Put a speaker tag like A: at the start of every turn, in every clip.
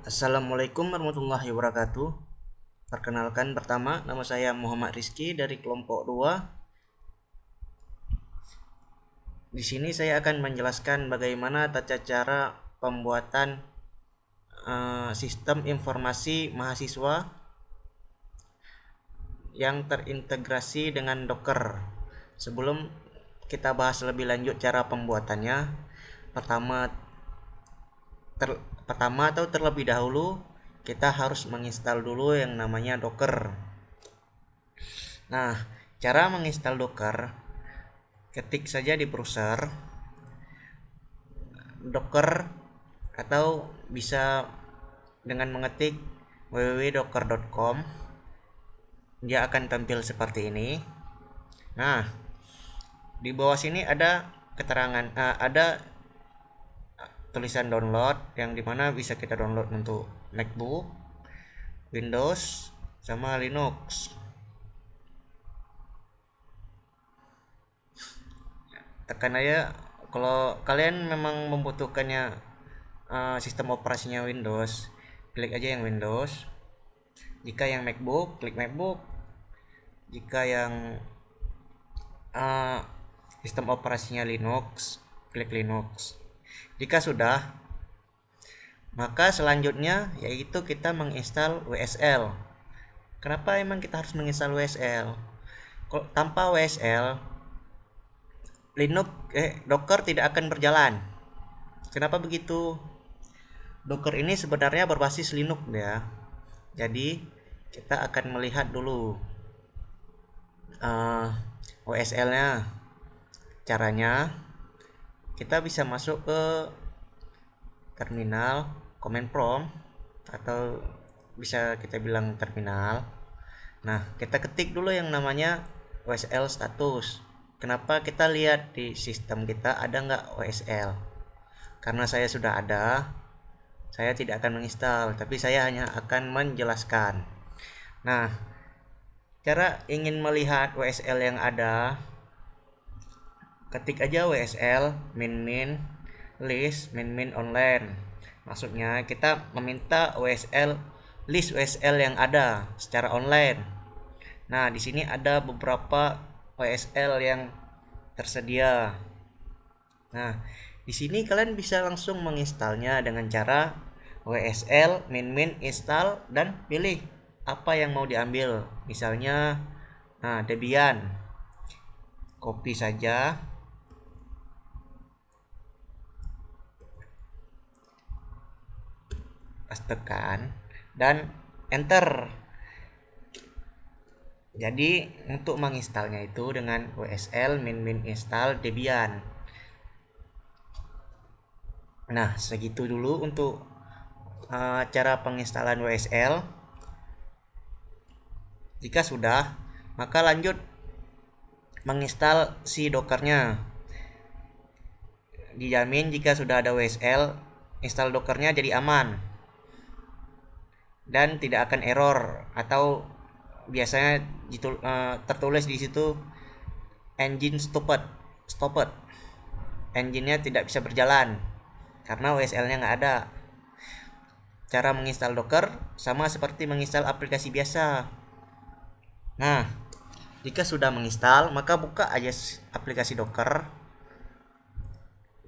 A: Assalamualaikum warahmatullahi wabarakatuh. Perkenalkan, pertama, nama saya Muhammad Rizky dari kelompok 2. Di sini saya akan menjelaskan bagaimana tata cara pembuatan sistem informasi mahasiswa yang terintegrasi dengan Docker. Sebelum kita bahas lebih lanjut cara pembuatannya, pertama pertama atau terlebih dahulu kita harus menginstal dulu yang namanya Docker. Nah, cara menginstal Docker, ketik saja di browser Docker atau bisa dengan mengetik www.docker.com. Dia akan tampil seperti ini. Nah, di bawah sini ada keterangan, ada tulisan download yang dimana bisa kita download untuk MacBook, Windows, sama Linux. Tekan aja kalau kalian memang membutuhkannya sistem operasinya Windows, klik aja yang Windows. Jika yang MacBook, klik MacBook. Jika yang sistem operasinya Linux, klik Linux. Jika sudah, maka selanjutnya yaitu kita menginstal WSL. Kenapa emang kita harus menginstal WSL? Kalau tanpa WSL, Docker tidak akan berjalan. Kenapa begitu? Docker ini sebenarnya berbasis Linux ya. Jadi kita akan melihat dulu WSL-nya. Caranya kita bisa masuk ke terminal command prompt atau bisa kita bilang terminal. Nah, kita ketik dulu yang namanya WSL status. Kenapa kita lihat di sistem kita ada nggak WSL? Karena saya sudah ada, saya tidak akan menginstal, tapi saya hanya akan menjelaskan. Nah, cara ingin melihat WSL yang ada, ketik aja WSL min list min online. Maksudnya kita meminta list WSL yang ada secara online. Nah, di sini ada beberapa WSL yang tersedia. Nah, di sini kalian bisa langsung menginstalnya dengan cara WSL min install dan pilih apa yang mau diambil. Misalnya Debian. Copy saja. Pastekan dan enter. Jadi untuk menginstalnya itu dengan WSL min install Debian. Nah, segitu dulu untuk cara penginstalan WSL. Jika sudah, maka lanjut menginstal si Dockernya. Dijamin jika sudah ada WSL, install Dockernya jadi aman dan tidak akan error, atau biasanya tertulis di situ engine stopped. Engine-nya tidak bisa berjalan karena WSL-nya nggak ada. Cara menginstal Docker sama seperti menginstal aplikasi biasa. Nah, jika sudah menginstal, maka buka aja aplikasi Docker.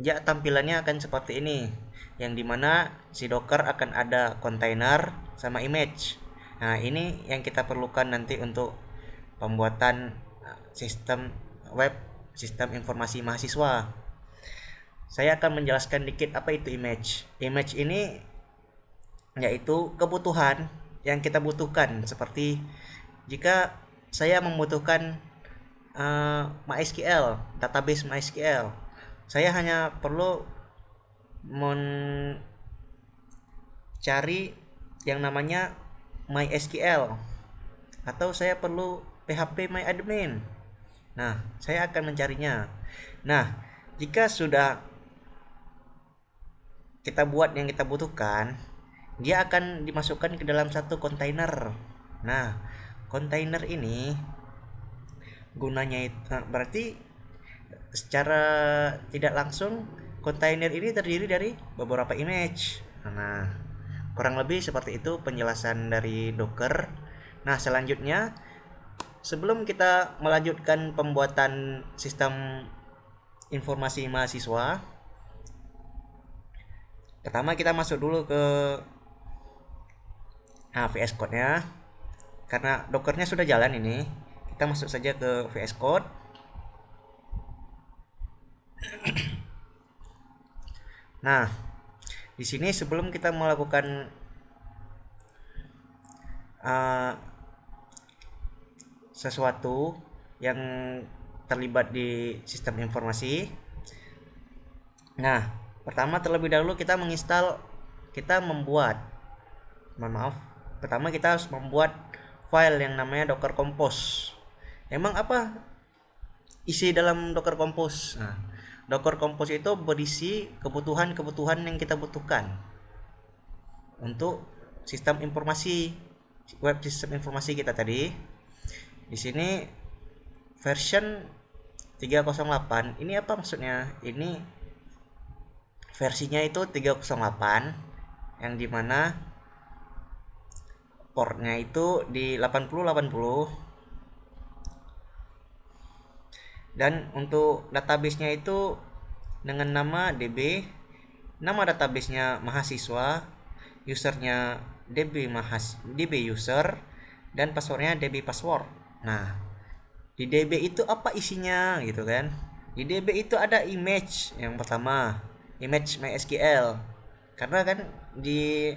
A: Ya, tampilannya akan seperti ini, yang dimana si Docker akan ada kontainer sama image. Nah, ini yang kita perlukan nanti untuk pembuatan sistem web, sistem informasi mahasiswa. Saya akan menjelaskan dikit apa itu image. Image ini yaitu kebutuhan yang kita butuhkan, seperti jika saya membutuhkan MySQL, database MySQL, saya hanya perlu mencari yang namanya MySQL, atau saya perlu PHP MyAdmin. Nah, saya akan mencarinya. Nah, jika sudah kita buat yang kita butuhkan, dia akan dimasukkan ke dalam satu kontainer. Nah, kontainer ini gunanya itu berarti secara tidak langsung kontainer ini terdiri dari beberapa image. Nah, kurang lebih seperti itu penjelasan dari Docker. Nah, selanjutnya sebelum kita melanjutkan pembuatan sistem informasi mahasiswa, pertama kita masuk dulu ke VS Code-nya. Karena Docker-nya sudah jalan ini, kita masuk saja ke VS Code. Nah, di sini sebelum kita melakukan sesuatu yang terlibat di sistem informasi, nah pertama terlebih dahulu kita pertama kita harus membuat file yang namanya Docker Compose. Emang apa isi dalam Docker Compose? Nah, Docker Compose itu berisi kebutuhan-kebutuhan yang kita butuhkan untuk sistem informasi, web sistem informasi kita tadi. Di sini version 308, ini apa maksudnya? Ini versinya itu 308 yang dimana portnya itu di 8080, dan untuk databasenya itu dengan nama DB, nama databasenya mahasiswa, usernya DB user, dan passwordnya DB password. Nah, di DB itu apa isinya gitu kan? Di DB itu ada image, yang pertama image MySQL, karena kan di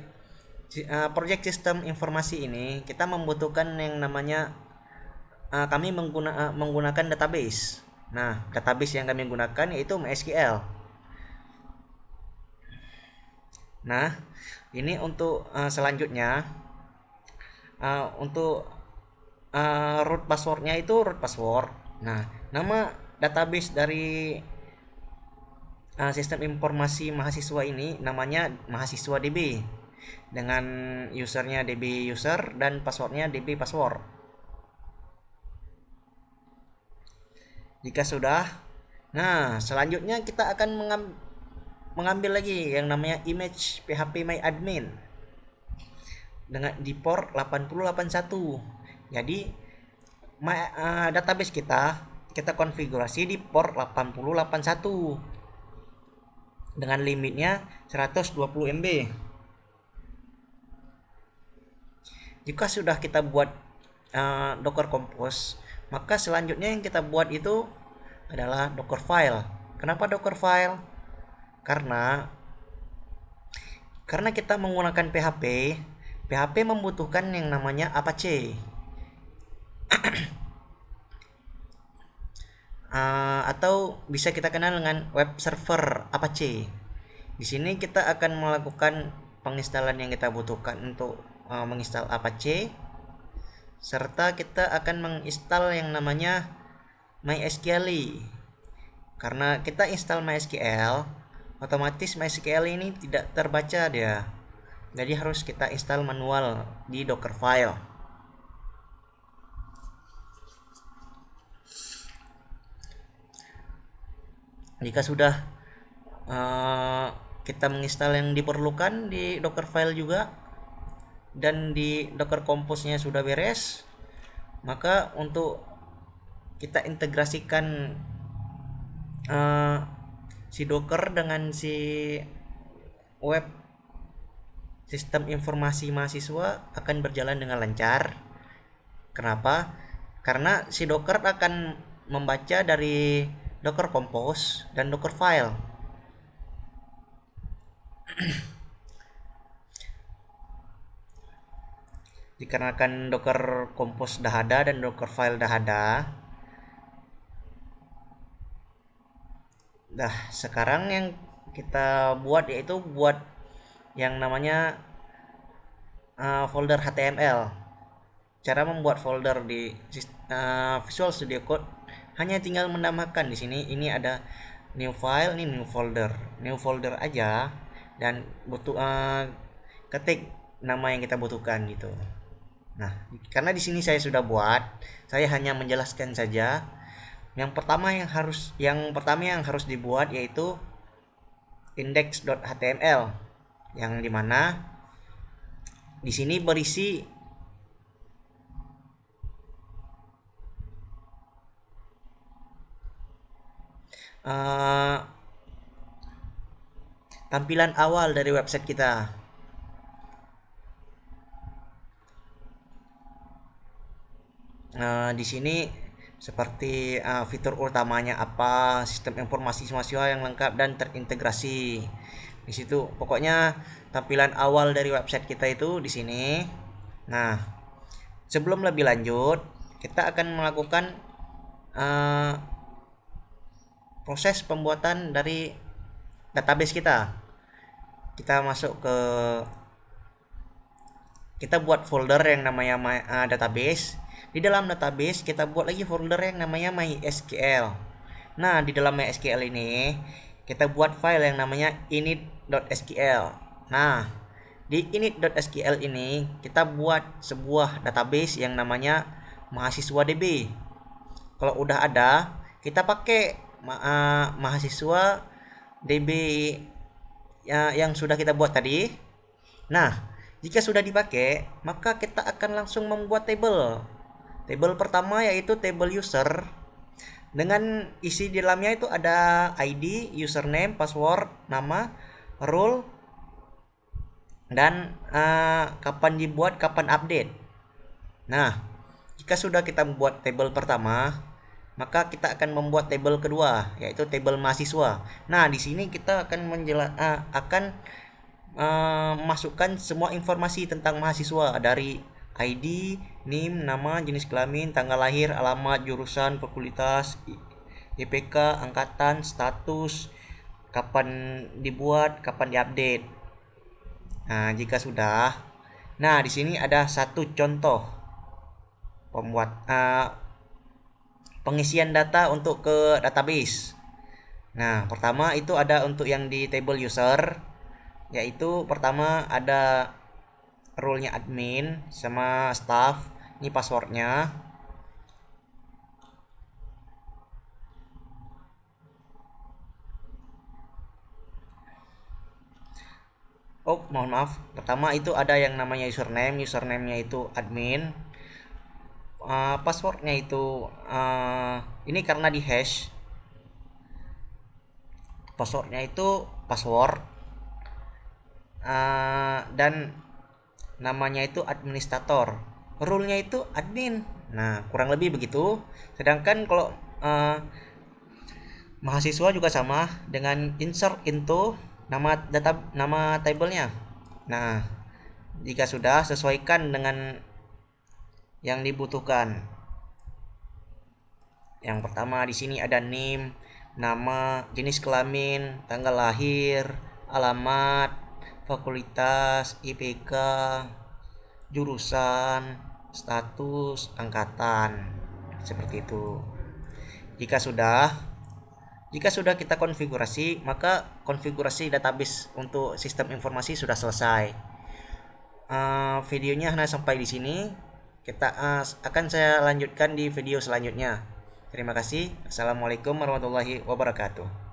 A: project sistem informasi ini kita membutuhkan yang namanya kami menggunakan database. Nah, database yang kami gunakan yaitu MySQL. Nah, ini untuk selanjutnya untuk root passwordnya itu root password. Nah, nama database dari sistem informasi mahasiswa ini namanya mahasiswa DB, dengan usernya DB user dan passwordnya DB password. Jika sudah, nah selanjutnya kita akan mengambil lagi yang namanya image PHP My Admin dengan di port 8081. Jadi database kita konfigurasi di port 8081 dengan limitnya 120 MB. Jika sudah kita buat Docker Compose, maka selanjutnya yang kita buat itu adalah Docker file. Kenapa Docker file? Karena kita menggunakan PHP membutuhkan yang namanya Apache. Atau bisa kita kenal dengan web server Apache. Di sini kita akan melakukan penginstalan yang kita butuhkan untuk menginstal Apache, serta kita akan menginstal yang namanya MySQL. Karena kita install MySQL, otomatis MySQL ini tidak terbaca dia. Jadi harus kita install manual di Docker file. Jika sudah kita menginstal yang diperlukan di Docker file juga, dan di Docker Compose-nya sudah beres, maka untuk kita integrasikan si Docker dengan si web sistem informasi mahasiswa akan berjalan dengan lancar. Kenapa? Karena si Docker akan membaca dari Docker Compose dan Docker file. Dikarenakan Docker Compose dah ada dan Docker file dah ada, sekarang yang kita buat yaitu buat yang namanya folder HTML. Cara membuat folder di Visual Studio Code hanya tinggal menambahkan di sini, ini ada new file, ini new folder aja, dan butuh ketik nama yang kita butuhkan gitu. Nah, karena di sini saya sudah buat, saya hanya menjelaskan saja. Yang pertama yang harus dibuat yaitu index.html, yang dimana Di sini berisi tampilan awal dari website kita. Di sini seperti fitur utamanya apa, sistem informasi mahasiswa yang lengkap dan terintegrasi. Di situ pokoknya tampilan awal dari website kita itu di sini. Nah, sebelum lebih lanjut, kita akan melakukan proses pembuatan dari database kita. Kita masuk ke kita buat folder yang namanya database. Di dalam database kita buat lagi folder yang namanya MySQL. Nah, di dalam MySQL ini kita buat file yang namanya init.sql. Nah, di init.sql ini kita buat sebuah database yang namanya mahasiswa DB. Kalau udah ada, kita pakai mahasiswa DB yang sudah kita buat tadi. Nah, jika sudah dipakai, maka kita akan langsung membuat table. Table pertama yaitu table user. Dengan isi di dalamnya itu ada ID, username, password, nama, role, dan kapan dibuat, kapan update. Nah, jika sudah kita membuat table pertama, maka kita akan membuat table kedua yaitu table mahasiswa. Nah, di sini kita akan masukkan semua informasi tentang mahasiswa dari ID, NIM, nama, jenis kelamin, tanggal lahir, alamat, jurusan, fakultas, IPK, angkatan, status, kapan dibuat, kapan diupdate. Nah, jika sudah, nah di sini ada satu contoh pengisian data untuk ke database. Nah, pertama itu ada untuk yang di table user, yaitu pertama ada role-nya admin sama staff. Ini passwordnya. Oh, mohon maaf. Pertama itu ada yang namanya username. Username-nya itu admin. Passwordnya itu ini karena di hash. Passwordnya itu password. Dan namanya itu administrator, rule-nya itu admin. Nah, kurang lebih begitu. Sedangkan kalau mahasiswa juga sama dengan insert into nama tablenya. Nah, jika sudah, sesuaikan dengan yang dibutuhkan. Yang pertama di sini ada name, nama, jenis kelamin, tanggal lahir, alamat, fakultas, IPK, jurusan, status, angkatan, seperti itu. Jika sudah kita konfigurasi, maka konfigurasi database untuk sistem informasi sudah selesai. Videonya hanya sampai di sini. Akan saya lanjutkan di video selanjutnya. Terima kasih. Assalamualaikum warahmatullahi wabarakatuh.